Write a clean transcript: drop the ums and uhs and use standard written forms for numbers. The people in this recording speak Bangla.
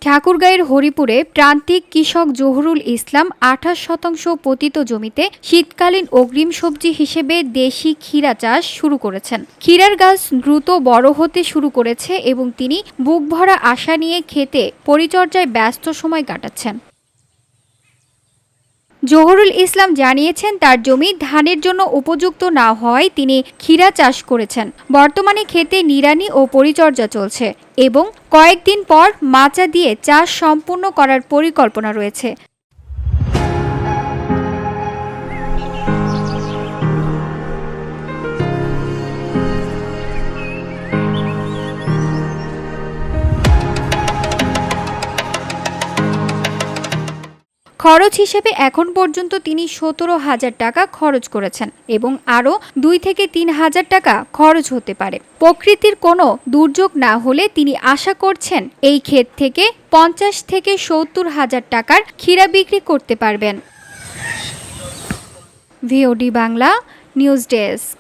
ঠাকুরগাঁয়ের হরিপুরে প্রান্তিক কৃষক জহুরুল ইসলাম 28% পতিত জমিতে শীতকালীন অগ্রিম সবজি হিসেবে দেশি ক্ষীরা চাষ শুরু করেছেন। ক্ষীরার গাছ দ্রুত বড় হতে শুরু করেছে এবং তিনি বুক ভরা আশা নিয়ে খেতে পরিচর্যায় ব্যস্ত সময় কাটাচ্ছেন। জহুরুল ইসলাম জানিয়েছেন, তার জমি ধানের জন্য উপযুক্ত না হওয়ায় তিনি ক্ষীরা চাষ করেছেন। বর্তমানে ক্ষেতে নিড়ানি ও পরিচর্যা চলছে এবং কয়েকদিন পর মাচা দিয়ে চাষ সম্পূর্ণ করার পরিকল্পনা রয়েছে। খরচ হিসেবে এখন পর্যন্ত তিনি 17,000 টাকা খরচ করেছেন এবং আরও 2 থেকে 3,000 টাকা খরচ হতে পারে। প্রকৃতির কোনো দুর্যোগ না হলে তিনি আশা করছেন এই ক্ষেত থেকে 50 থেকে 70,000 টাকার ক্ষীরা বিক্রি করতে পারবেন। VOD Bangla news desk.